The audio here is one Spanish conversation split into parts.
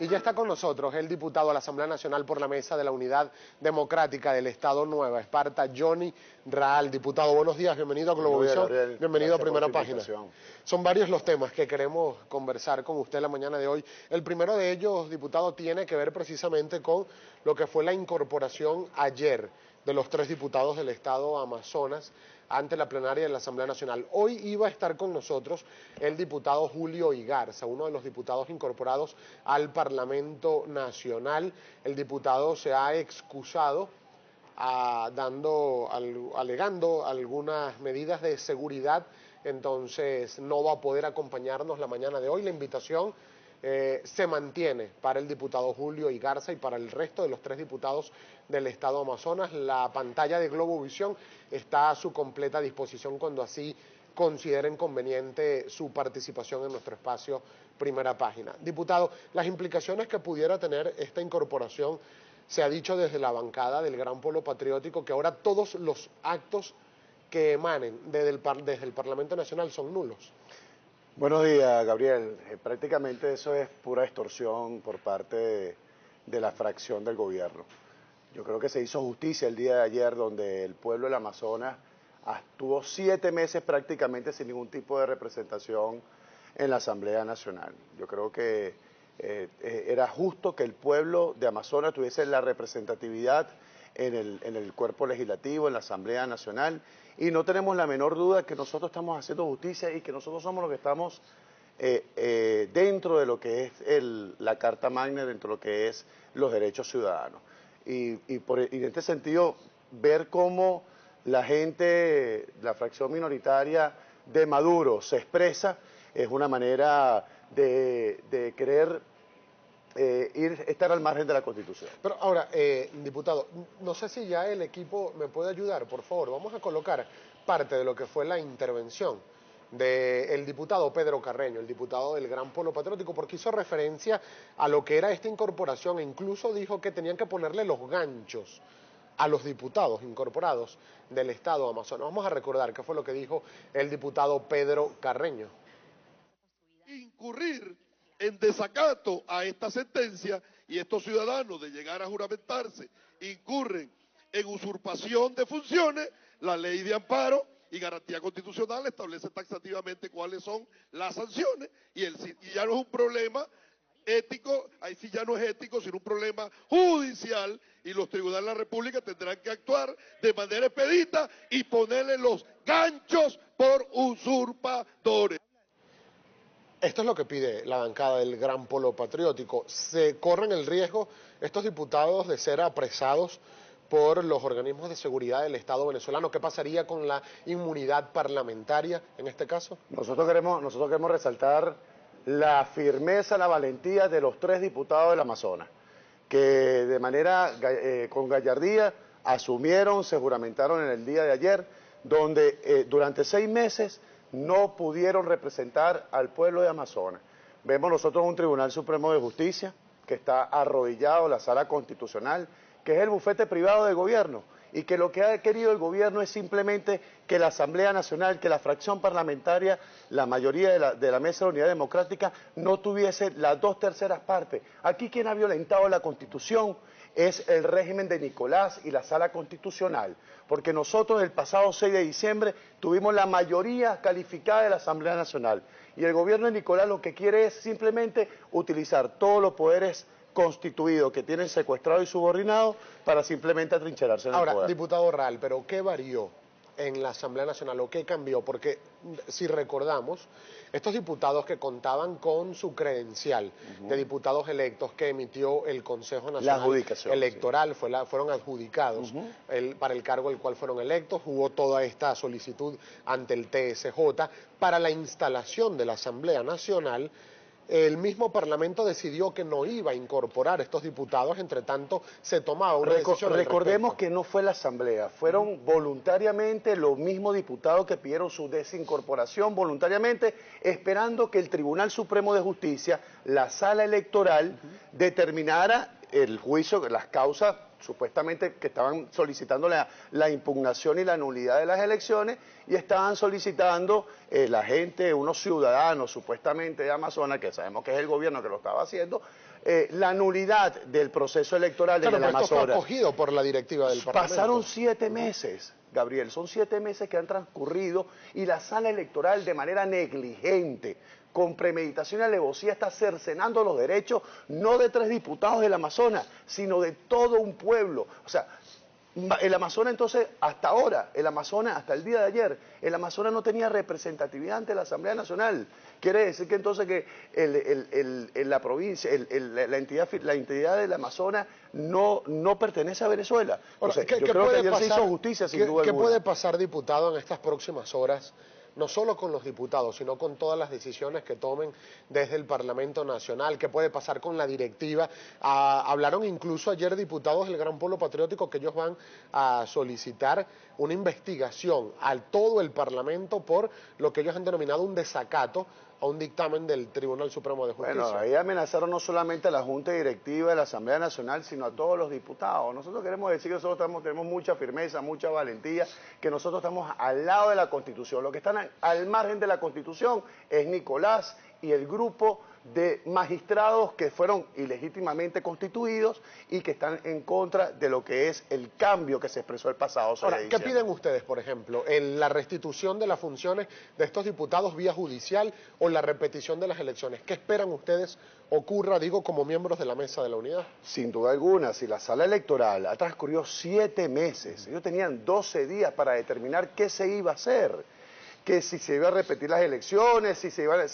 Y ya está con nosotros el diputado a la Asamblea Nacional por la Mesa de la Unidad Democrática del Estado Nueva Esparta, Johnny Raal. Diputado, buenos días, bienvenido a Globovisión, bienvenido a Primera Página. Son varios los temas que queremos conversar con usted la mañana de hoy. El primero de ellos, diputado, tiene que ver precisamente con lo que fue la incorporación ayer de los 3 diputados del Estado Amazonas ante la plenaria de la Asamblea Nacional. Hoy iba a estar con nosotros el diputado Julio Igarza, uno de los diputados incorporados al Parlamento Nacional. El diputado se ha excusado alegando algunas medidas de seguridad, entonces no va a poder acompañarnos la mañana de hoy. La invitación se mantiene para el diputado Julio Igarza y para el resto de los 3 diputados del Estado Amazonas. La pantalla de Globovisión está a su completa disposición cuando así consideren conveniente su participación en nuestro espacio Primera Página. Diputado, las implicaciones que pudiera tener esta incorporación, se ha dicho desde la bancada del Gran Polo Patriótico que ahora todos los actos que emanen desde el Parlamento Nacional son nulos. Buenos días, Gabriel. Prácticamente eso es pura extorsión por parte de la fracción del gobierno. Yo creo que se hizo justicia el día de ayer, donde el pueblo del Amazonas estuvo 7 meses prácticamente sin ningún tipo de representación en la Asamblea Nacional. Yo creo que era justo que el pueblo de Amazonas tuviese la representatividad en el cuerpo legislativo, en la Asamblea Nacional, y no tenemos la menor duda que nosotros estamos haciendo justicia y que nosotros somos los que estamos dentro de lo que es la Carta Magna, dentro de lo que es los derechos ciudadanos. Y en este sentido, ver cómo la gente, la fracción minoritaria de Maduro se expresa, es una manera de querer estar al margen de la Constitución. Pero ahora, diputado, no sé si ya el equipo me puede ayudar, por favor. Vamos a colocar parte de lo que fue la intervención del diputado Pedro Carreño, el diputado del Gran Polo Patriótico, porque hizo referencia a lo que era esta incorporación e incluso dijo que tenían que ponerle los ganchos a los diputados incorporados del Estado Amazonas. Vamos a recordar qué fue lo que dijo el diputado Pedro Carreño. Incurrir en desacato a esta sentencia y estos ciudadanos de llegar a juramentarse incurren en usurpación de funciones, la ley de amparo y garantía constitucional establece taxativamente cuáles son las sanciones y ya no es un problema ético, ahí sí ya no es ético, sino un problema judicial y los tribunales de la República tendrán que actuar de manera expedita y ponerle los ganchos por usurpadores. Esto es lo que pide la bancada del Gran Polo Patriótico. Se corren el riesgo estos diputados de ser apresados por los organismos de seguridad del Estado venezolano. ¿Qué pasaría con la inmunidad parlamentaria en este caso? Nosotros queremos resaltar la firmeza, la valentía de los 3 diputados del Amazonas, que de manera con gallardía asumieron, se juramentaron en el día de ayer, donde durante 6 meses no pudieron representar al pueblo de Amazonas. Vemos nosotros un Tribunal Supremo de Justicia que está arrodillado, la Sala Constitucional, que es el bufete privado del gobierno, y que lo que ha querido el gobierno es simplemente que la Asamblea Nacional, que la fracción parlamentaria, la mayoría de la Mesa de la Unidad Democrática, no tuviese las 2/3 partes. Aquí quien ha violentado la Constitución es el régimen de Nicolás y la Sala Constitucional, porque nosotros el pasado 6 de diciembre tuvimos la mayoría calificada de la Asamblea Nacional, y el gobierno de Nicolás lo que quiere es simplemente utilizar todos los poderes constituidos que tienen secuestrado y subordinado para simplemente atrincherarse en el poder. Ahora, diputado Raal, ¿pero qué varió en la Asamblea Nacional o qué cambió? Porque si recordamos, estos diputados que contaban con su credencial de diputados electos que emitió el Consejo Nacional Electoral, sí, fueron adjudicados para el cargo al cual fueron electos. Hubo toda esta solicitud ante el TSJ para la instalación de la Asamblea Nacional. El mismo Parlamento decidió que no iba a incorporar a estos diputados, entre tanto se tomaba una decisión. Recordemos que no fue la Asamblea, fueron voluntariamente los mismos diputados que pidieron su desincorporación voluntariamente, esperando que el Tribunal Supremo de Justicia, la Sala Electoral, determinara el juicio, las causas supuestamente que estaban solicitando la impugnación y la nulidad de las elecciones, y estaban solicitando la gente, unos ciudadanos supuestamente de Amazonas, que sabemos que es el gobierno que lo estaba haciendo, la nulidad del proceso electoral Claro, en el pero esto fue Amazonas. acogido por la directiva del Parlamento. Pasaron 7 meses, Gabriel, son 7 meses que han transcurrido y la sala electoral de manera negligente, con premeditación y alevosía, está cercenando los derechos no de 3 diputados del Amazonas, sino de todo un pueblo. O sea, el Amazonas entonces, hasta ahora, el Amazonas, hasta el día de ayer, el Amazonas no tenía representatividad ante la Asamblea Nacional. Quiere decir que entonces que la provincia, la entidad del Amazonas no pertenece a Venezuela. Ahora, Entonces, yo creo que ayer se hizo justicia, sin duda ¿Qué alguna. puede pasar, diputado, en estas próximas horas? No solo con los diputados, sino con todas las decisiones que tomen desde el Parlamento Nacional. ¿Qué puede pasar con la directiva? Hablaron incluso ayer diputados del Gran Polo Patriótico que ellos van a solicitar una investigación a todo el Parlamento por lo que ellos han denominado un desacato a un dictamen del Tribunal Supremo de Justicia. Bueno, ahí amenazaron no solamente a la Junta Directiva de la Asamblea Nacional, sino a todos los diputados. Nosotros queremos decir que nosotros tenemos mucha firmeza, mucha valentía, que nosotros estamos al lado de la Constitución. Los que están al margen de la Constitución es Nicolás y el grupo de magistrados que fueron ilegítimamente constituidos y que están en contra de lo que es el cambio que se expresó el pasado 6 de Ahora, ¿qué diciembre? piden ustedes, por ejemplo? ¿La restitución de las funciones de estos diputados vía judicial o la repetición de las elecciones? ¿Qué esperan ustedes ocurra, digo, como miembros de la Mesa de la Unidad? Sin duda alguna, si la sala electoral ha transcurrido 7 meses, ellos tenían 12 días para determinar qué se iba a hacer, que si se iba a repetir las elecciones, si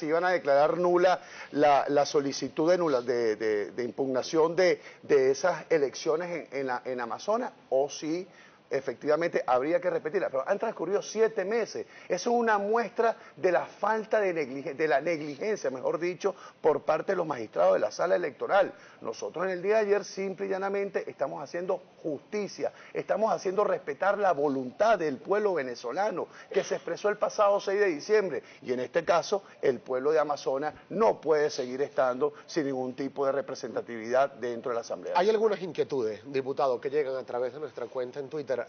iban a declarar nula la solicitud de impugnación de esas elecciones en Amazonas, o si efectivamente habría que repetirla. Pero han transcurrido 7 meses. Eso es una muestra de la falta de negligencia, mejor dicho, por parte de los magistrados de la sala electoral. Nosotros en el día de ayer simple y llanamente estamos haciendo justicia, estamos haciendo respetar la voluntad del pueblo venezolano que se expresó el pasado 6 de diciembre y en este caso el pueblo de Amazonas no puede seguir estando sin ningún tipo de representatividad dentro de la Asamblea. Hay algunas inquietudes, diputado, que llegan a través de nuestra cuenta en Twitter,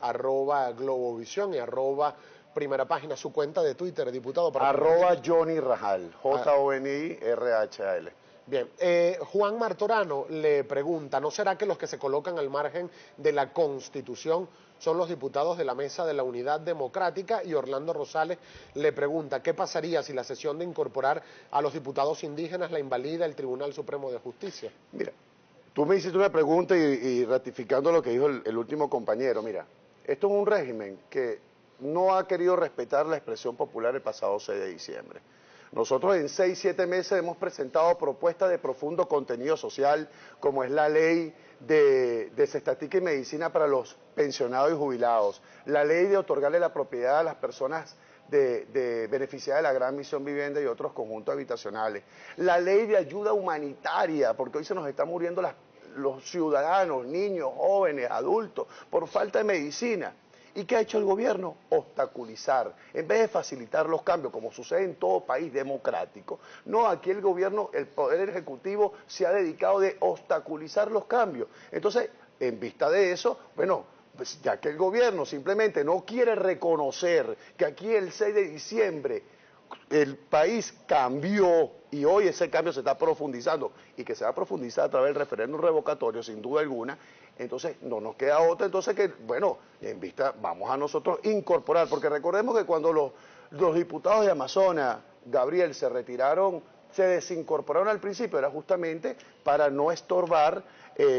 @Globovisión y @Primera Página, su cuenta de Twitter, diputado. @Johnny Rajal, JONI-RHAL. Bien, Juan Martorano le pregunta, ¿no será que los que se colocan al margen de la Constitución son los diputados de la Mesa de la Unidad Democrática? Y Orlando Rosales le pregunta, ¿qué pasaría si la sesión de incorporar a los diputados indígenas la invalida el Tribunal Supremo de Justicia? Mira, tú me hiciste una pregunta y ratificando lo que dijo el último compañero, mira, esto es un régimen que no ha querido respetar la expresión popular el pasado 6 de diciembre. Nosotros en 6-7 meses hemos presentado propuestas de profundo contenido social, como es la ley de desestatística y medicina para los pensionados y jubilados, la ley de otorgarle la propiedad a las personas de beneficiadas de la Gran Misión Vivienda y otros conjuntos habitacionales, la ley de ayuda humanitaria, porque hoy se nos están muriendo los ciudadanos, niños, jóvenes, adultos, por falta de medicina. ¿Y qué ha hecho el gobierno? Obstaculizar. En vez de facilitar los cambios, como sucede en todo país democrático, no, aquí el gobierno, el Poder Ejecutivo se ha dedicado de obstaculizar los cambios. Entonces, en vista de eso, bueno, pues ya que el gobierno simplemente no quiere reconocer que aquí el 6 de diciembre el país cambió y hoy ese cambio se está profundizando y que se va a profundizar a través del referéndum revocatorio, sin duda alguna, entonces no nos queda otra, entonces que, bueno, en vista, vamos a nosotros incorporar, porque recordemos que cuando los diputados de Amazonas, Gabriel, se retiraron, se desincorporaron al principio, era justamente para no estorbar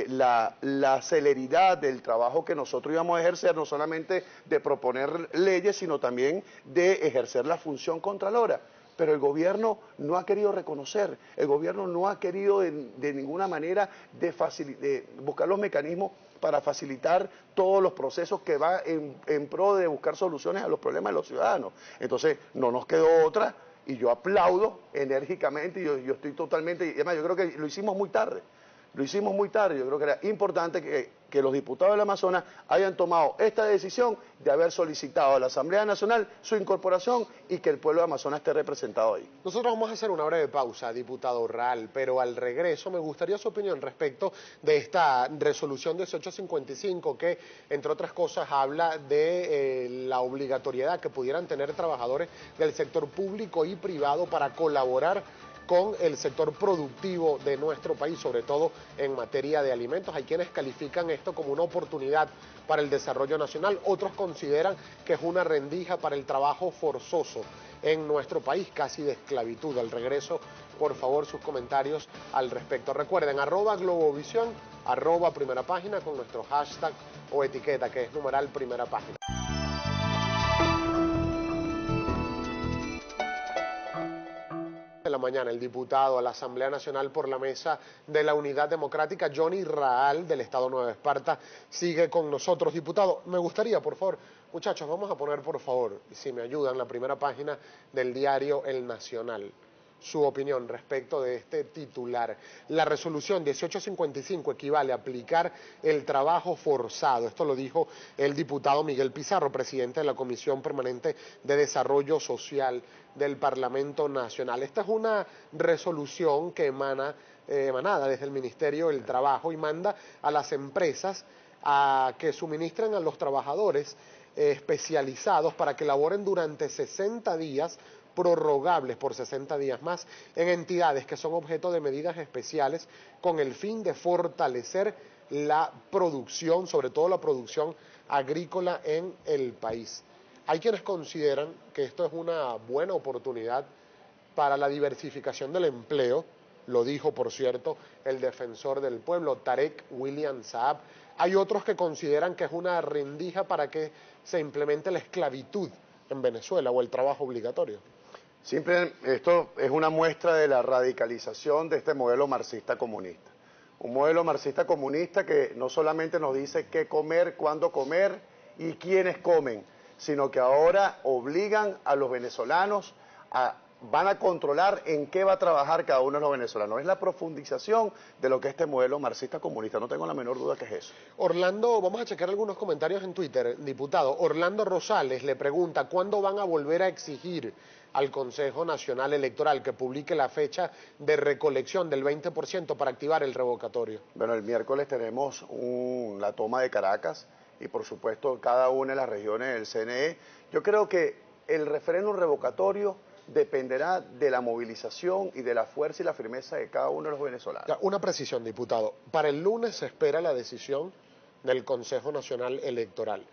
la celeridad del trabajo que nosotros íbamos a ejercer, no solamente de proponer leyes, sino también de ejercer la función contralora. Pero el gobierno no ha querido reconocer, el gobierno no ha querido de ninguna manera de buscar los mecanismos para facilitar todos los procesos que van en pro de buscar soluciones a los problemas de los ciudadanos. Entonces, no nos quedó otra, y yo aplaudo enérgicamente, y yo estoy totalmente, y además yo creo que lo hicimos muy tarde. Lo hicimos muy tarde, yo creo que era importante que los diputados del Amazonas hayan tomado esta decisión de haber solicitado a la Asamblea Nacional su incorporación y que el pueblo de Amazonas esté representado ahí. Nosotros vamos a hacer una breve pausa, diputado Raal, pero al regreso me gustaría su opinión respecto de esta resolución 1855 que, entre otras cosas, habla de la obligatoriedad que pudieran tener trabajadores del sector público y privado para colaborar con el sector productivo de nuestro país, sobre todo en materia de alimentos. Hay quienes califican esto como una oportunidad para el desarrollo nacional, otros consideran que es una rendija para el trabajo forzoso en nuestro país, casi de esclavitud. Al regreso, por favor, sus comentarios al respecto. Recuerden, @Globovisión, @Primera Página con nuestro hashtag o etiqueta, que es numeral Primera Página. De la mañana, el diputado a la Asamblea Nacional por la Mesa de la Unidad Democrática, Johnny Raal, del Estado Nueva Esparta, sigue con nosotros. Diputado, me gustaría, por favor, muchachos, vamos a poner, por favor, si me ayudan, la primera página del diario El Nacional. Su opinión respecto de este titular. La resolución 1855 equivale a aplicar el trabajo forzado. Esto lo dijo el diputado Miguel Pizarro, presidente de la Comisión Permanente de Desarrollo Social del Parlamento Nacional. Esta es una resolución que emanada desde el Ministerio del Trabajo y manda a las empresas a que suministren a los trabajadores especializados para que laboren durante 60 días prorrogables por 60 días más en entidades que son objeto de medidas especiales con el fin de fortalecer la producción, sobre todo la producción agrícola en el país. Hay quienes consideran que esto es una buena oportunidad para la diversificación del empleo, lo dijo, por cierto, el defensor del pueblo, Tarek William Saab. Hay otros que consideran que es una rendija para que se implemente la esclavitud en Venezuela o el trabajo obligatorio. Siempre esto es una muestra de la radicalización de este modelo marxista-comunista. Un modelo marxista-comunista que no solamente nos dice qué comer, cuándo comer y quiénes comen, sino que ahora obligan a los venezolanos van a controlar en qué va a trabajar cada uno de los venezolanos. Es la profundización de lo que es este modelo marxista-comunista, no tengo la menor duda que es eso. Orlando, vamos a checar algunos comentarios en Twitter, diputado. Orlando Rosales le pregunta, ¿cuándo van a volver a exigir al Consejo Nacional Electoral que publique la fecha de recolección del 20% para activar el revocatorio? Bueno, el miércoles tenemos la toma de Caracas y por supuesto cada una de las regiones del CNE. Yo creo que el referéndum revocatorio dependerá de la movilización y de la fuerza y la firmeza de cada uno de los venezolanos. Ya, una precisión, diputado. Para el lunes se espera la decisión del Consejo Nacional Electoral.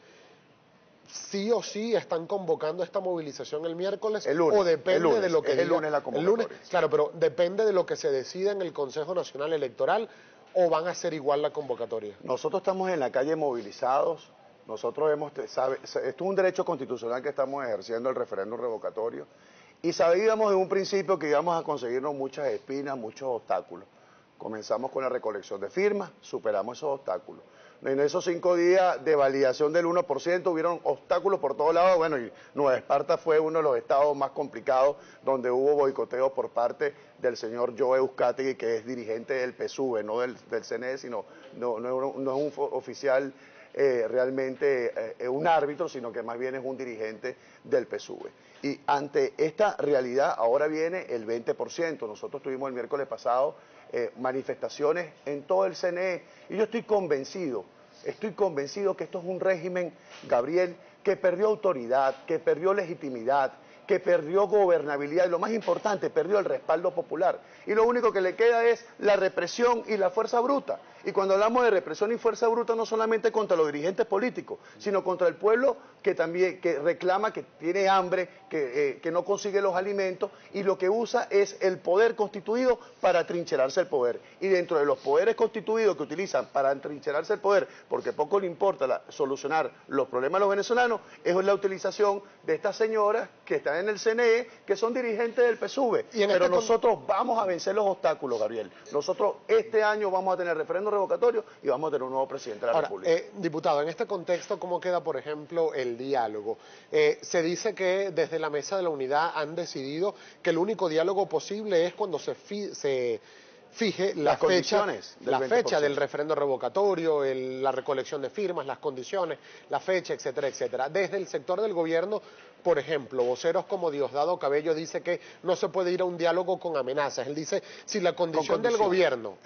¿Sí o sí están convocando esta movilización el miércoles? El lunes, ¿O depende de lo que el lunes la convocatoria? El lunes, claro, pero depende de lo que se decida en el Consejo Nacional Electoral, ¿o van a hacer igual la convocatoria? Nosotros estamos en la calle movilizados. Nosotros esto es un derecho constitucional que estamos ejerciendo, el referéndum revocatorio. Y sabíamos en un principio que íbamos a conseguirnos muchas espinas, muchos obstáculos. Comenzamos con la recolección de firmas, superamos esos obstáculos. En esos 5 días de validación del 1% hubieron obstáculos por todos lados. Bueno, y Nueva Esparta fue uno de los estados más complicados donde hubo boicoteo por parte del señor Joe Uzcategui, que es dirigente del PSUV, no del CNE, sino no es un oficial realmente un árbitro, sino que más bien es un dirigente del PSUV. Y ante esta realidad ahora viene el 20%. Nosotros tuvimos el miércoles pasado manifestaciones en todo el CNE y yo estoy convencido que esto es un régimen, Gabriel, que perdió autoridad, que perdió legitimidad, que perdió gobernabilidad y lo más importante, perdió el respaldo popular. Y lo único que le queda es la represión y la fuerza bruta. Y cuando hablamos de represión y fuerza bruta no solamente contra los dirigentes políticos, sino contra el pueblo que también reclama, que tiene hambre, que no consigue los alimentos y lo que usa es el poder constituido para atrincherarse el poder. Y dentro de los poderes constituidos que utilizan para atrincherarse el poder, porque poco le importa solucionar los problemas de los venezolanos, es la utilización de estas señoras que están en el CNE, que son dirigentes del PSUV. Pero nosotros vamos a vencer los obstáculos, Gabriel. Nosotros este año vamos a tener referéndum revocatorio y vamos a tener un nuevo presidente de la República. Diputado, en este contexto, ¿cómo queda, por ejemplo, el diálogo? Se dice que desde la Mesa de la Unidad han decidido que el único diálogo posible es cuando se fije la fecha del referendo revocatorio, la recolección de firmas, las condiciones, la fecha, etcétera, etcétera. Desde el sector del gobierno, por ejemplo, voceros como Diosdado Cabello dice que no se puede ir a un diálogo con amenazas. Él dice, si la condición del gobierno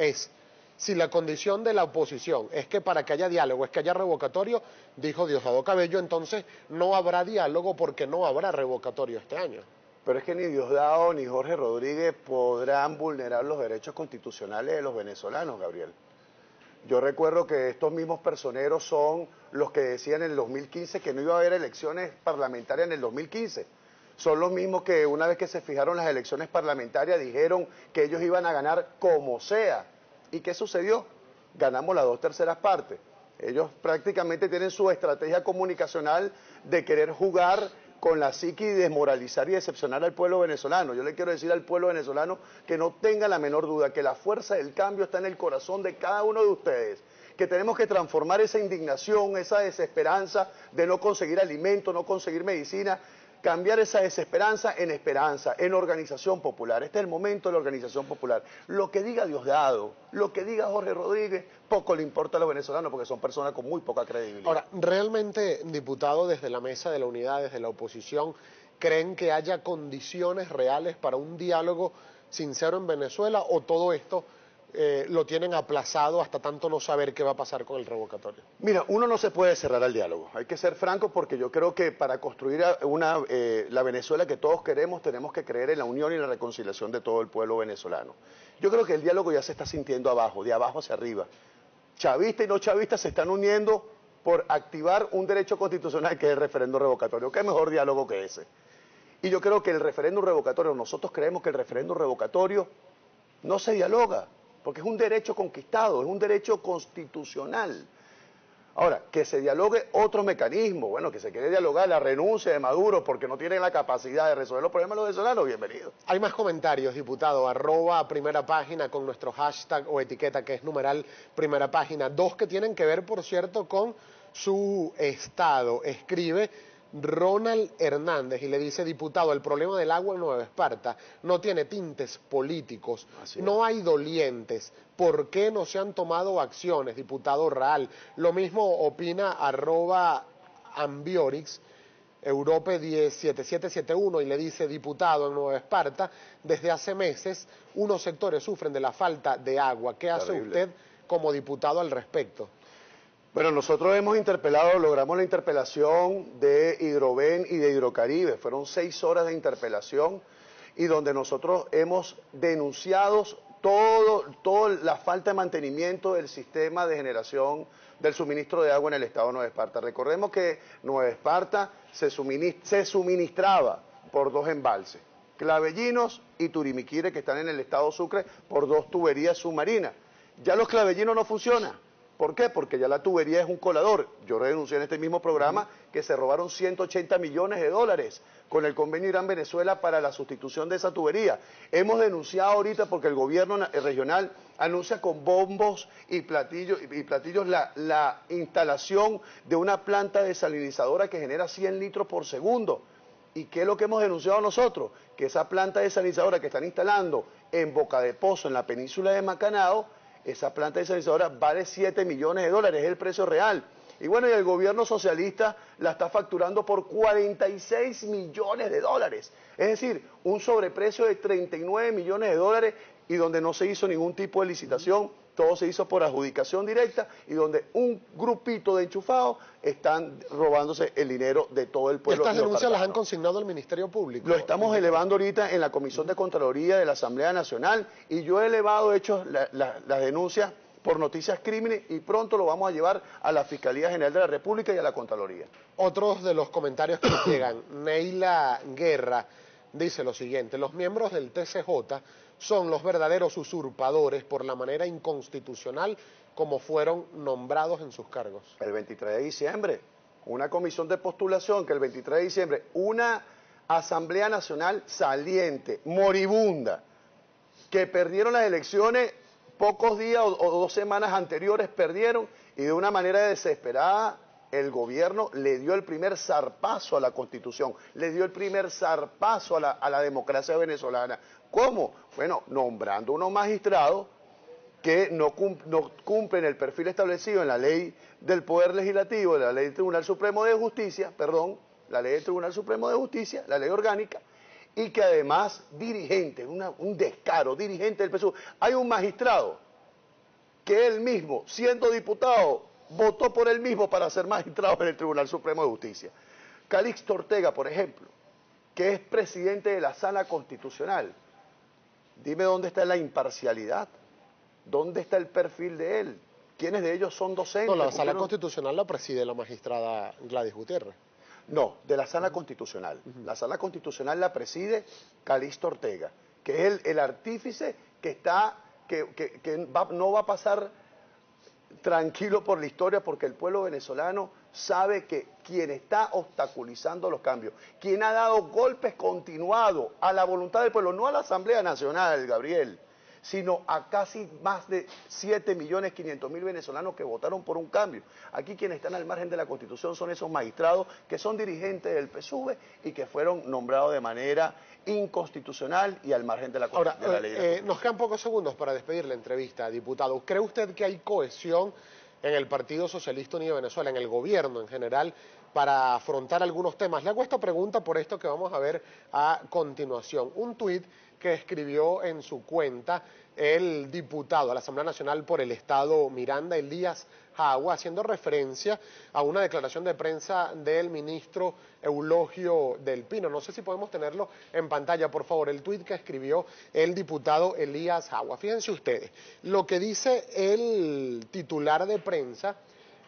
si la condición de la oposición es que para que haya diálogo es que haya revocatorio, dijo Diosdado Cabello, entonces no habrá diálogo porque no habrá revocatorio este año. Pero es que ni Diosdado ni Jorge Rodríguez podrán vulnerar los derechos constitucionales de los venezolanos, Gabriel. Yo recuerdo que estos mismos personeros son los que decían en el 2015 que no iba a haber elecciones parlamentarias en el 2015. Son los mismos que una vez que se fijaron las elecciones parlamentarias dijeron que ellos iban a ganar como sea. ¿Y qué sucedió? Ganamos las 2/3 partes. Ellos prácticamente tienen su estrategia comunicacional de querer jugar con la psique y desmoralizar y decepcionar al pueblo venezolano. Yo le quiero decir al pueblo venezolano que no tenga la menor duda, que la fuerza del cambio está en el corazón de cada uno de ustedes, que tenemos que transformar esa indignación, esa desesperanza de no conseguir alimento, no conseguir medicina, cambiar esa desesperanza, en organización popular. Este es el momento de la organización popular. Lo que diga Diosdado, lo que diga Jorge Rodríguez, poco le importa a los venezolanos porque son personas con muy poca credibilidad. Ahora, ¿realmente, diputado, desde la Mesa de la Unidad, desde la oposición, creen que haya condiciones reales para un diálogo sincero en Venezuela o todo esto lo tienen aplazado hasta tanto no saber qué va a pasar con el revocatorio? Mira, uno no se puede cerrar al diálogo, hay que ser franco porque yo creo que para construir la Venezuela que todos queremos tenemos que creer en la unión y la reconciliación de todo el pueblo venezolano. Yo creo que el diálogo ya se está sintiendo abajo, de abajo hacia arriba. Chavistas y no chavistas se están uniendo por activar un derecho constitucional que es el referéndum revocatorio. ¿Qué mejor diálogo que ese? Y yo creo que el referéndum revocatorio, nosotros creemos que el referéndum revocatorio no se dialoga, porque es un derecho conquistado, es un derecho constitucional. Ahora, que se dialogue otros mecanismos, bueno, que se quiere dialogar la renuncia de Maduro porque no tiene la capacidad de resolver los problemas de los venezolanos, bienvenido. Hay más comentarios, diputado, @primera página con nuestro hashtag o etiqueta que es numeral primera página. Dos que tienen que ver, por cierto, con su estado. Escribe Ronald Hernández y le dice: diputado, el problema del agua en Nueva Esparta no tiene tintes políticos, no hay dolientes. ¿Por qué no se han tomado acciones, diputado Raal? Lo mismo opina @Ambiorix, Europe 107771, y le dice: diputado, en Nueva Esparta desde hace meses unos sectores sufren de la falta de agua. ¿Qué hace usted como diputado al respecto? Bueno, nosotros hemos interpelado, logramos la interpelación de Hidroven y de Hidrocaribe. Fueron 6 horas de interpelación y donde nosotros hemos denunciado toda la falta de mantenimiento del sistema de generación del suministro de agua en el estado de Nueva Esparta. Recordemos que Nueva Esparta se suministraba por 2 embalses, Clavellinos y Turimiquire, que están en el estado Sucre, por 2 tuberías submarinas. Ya los Clavellinos no funcionan. ¿Por qué? Porque ya la tubería es un colador. Yo denuncié en este mismo programa que se robaron $180 millones con el convenio Irán-Venezuela para la sustitución de esa tubería. Hemos denunciado ahorita porque el gobierno regional anuncia con bombos y platillos la instalación de una planta desalinizadora que genera 100 litros por segundo. ¿Y qué es lo que hemos denunciado nosotros? Que esa planta desalinizadora que están instalando en Boca de Pozo, en la península de Macanao, esa planta desalinizadora vale $7 millones, es el precio real. Y bueno, y el gobierno socialista la está facturando por $46 millones. Es decir, un sobreprecio de $39 millones y donde no se hizo ningún tipo de licitación, todo se hizo por adjudicación directa y donde un grupito de enchufados están robándose el dinero de todo el pueblo. ¿Estas denuncias las han consignado al Ministerio Público? Lo estamos elevando ahorita en la Comisión de Contraloría de la Asamblea Nacional y yo he elevado, las denuncias por noticias crímenes y pronto lo vamos a llevar a la Fiscalía General de la República y a la Contraloría. Otros de los comentarios que nos llegan, Neila Guerra dice lo siguiente: los miembros del TCJ son los verdaderos usurpadores por la manera inconstitucional como fueron nombrados en sus cargos. El 23 de diciembre, una comisión de postulación que el 23 de diciembre, una Asamblea Nacional saliente, moribunda, que perdieron las elecciones pocos días o 2 semanas anteriores perdieron y de una manera desesperada el gobierno le dio el primer zarpazo a la Constitución, le dio el primer zarpazo a la democracia venezolana. ¿Cómo? Bueno, nombrando unos magistrados que no cumplen el perfil establecido en la ley del Poder Legislativo, en la ley del Tribunal Supremo de Justicia, la ley del Tribunal Supremo de Justicia, la ley orgánica, y que además dirigente, un descaro, dirigente del PSUV. Hay un magistrado que él mismo, siendo diputado, votó por él mismo para ser magistrado en el Tribunal Supremo de Justicia. Calixto Ortega, por ejemplo, que es presidente de la Sala Constitucional. Dime dónde está la imparcialidad, dónde está el perfil de él, quiénes de ellos son docentes. No, la Sala Constitucional la preside la magistrada Gladys Gutiérrez. No, de la Sala Constitucional. La Sala Constitucional la preside Calixto Ortega, que es el artífice que está, no va a pasar tranquilo por la historia, porque el pueblo venezolano sabe que quien está obstaculizando los cambios, quien ha dado golpes continuados a la voluntad del pueblo, no a la Asamblea Nacional, Gabriel, sino a casi más de 7.500.000 venezolanos que votaron por un cambio. Aquí quienes están al margen de la Constitución son esos magistrados que son dirigentes del PSUV y que fueron nombrados de manera inconstitucional y al margen de la, de la ley. Nos quedan pocos segundos para despedir la entrevista, diputado. ¿Cree usted que hay cohesión en el Partido Socialista Unido de Venezuela, en el gobierno en general, para afrontar algunos temas? Le hago esta pregunta por esto que vamos a ver a continuación. Un tuit que escribió en su cuenta el diputado a la Asamblea Nacional por el Estado Miranda Elías Jagua, haciendo referencia a una declaración de prensa del ministro Eulogio del Pino. No sé si podemos tenerlo en pantalla, por favor, el tuit que escribió el diputado Elías Jagua. Fíjense ustedes, lo que dice el titular de prensa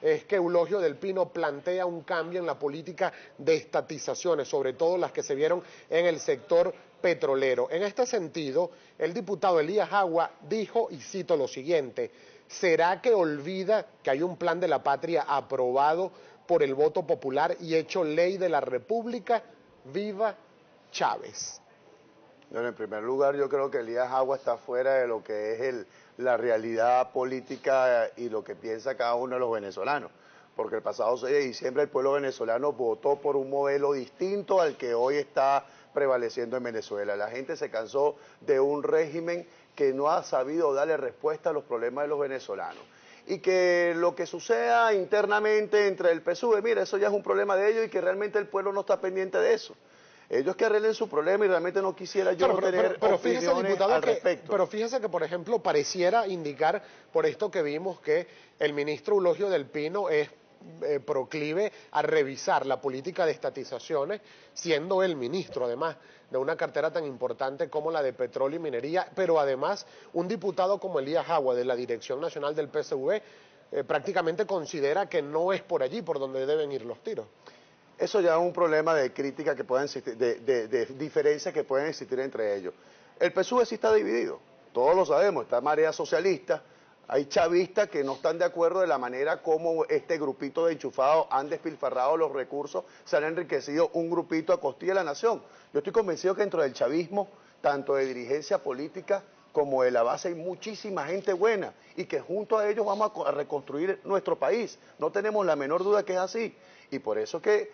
es que Eulogio del Pino plantea un cambio en la política de estatizaciones, sobre todo las que se vieron en el sector petrolero. En este sentido, el diputado Elías Jagua dijo, y cito lo siguiente: ¿será que olvida que hay un plan de la patria aprobado por el voto popular y hecho ley de la República? ¡Viva Chávez! Bueno, en primer lugar, yo creo que Elías Jagua está fuera de lo que es la realidad política y lo que piensa cada uno de los venezolanos. Porque el pasado 6 de diciembre el pueblo venezolano votó por un modelo distinto al que hoy está prevaleciendo en Venezuela. La gente se cansó de un régimen que no ha sabido darle respuesta a los problemas de los venezolanos. Y que lo que suceda internamente entre el PSUV, mira, eso ya es un problema de ellos y que realmente el pueblo no está pendiente de eso. Ellos que arreglen su problema y realmente no quisiera yo tener opiniones al respecto. Pero fíjese que, por ejemplo, pareciera indicar, por esto que vimos, que el ministro Eulogio del Pino es proclive a revisar la política de estatizaciones, siendo el ministro, además, de una cartera tan importante como la de petróleo y minería, pero además un diputado como Elías Jagua, de la Dirección Nacional del PSUV, prácticamente considera que no es por allí por donde deben ir los tiros. Eso ya es un problema de crítica que pueden existir, de diferencias que pueden existir entre ellos. El PSUV sí está dividido, todos lo sabemos, está marea socialista, hay chavistas que no están de acuerdo de la manera como este grupito de enchufados han despilfarrado los recursos, se han enriquecido un grupito a costilla de la nación. Yo estoy convencido que dentro del chavismo, tanto de dirigencia política como de la base, hay muchísima gente buena y que junto a ellos vamos a reconstruir nuestro país. No tenemos la menor duda que es así. Y por eso que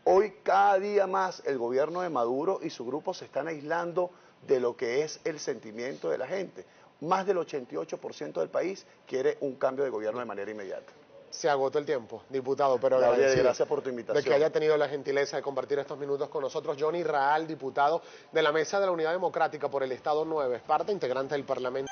hoy cada día más el gobierno de Maduro y su grupo se están aislando de lo que es el sentimiento de la gente. Más del 88% del país quiere un cambio de gobierno de manera inmediata. Se agotó el tiempo, diputado, pero Gabriel, gracias por tu invitación. De que haya tenido la gentileza de compartir estos minutos con nosotros. Johnny Raal, diputado de la Mesa de la Unidad Democrática por el Estado 9, es parte integrante del Parlamento.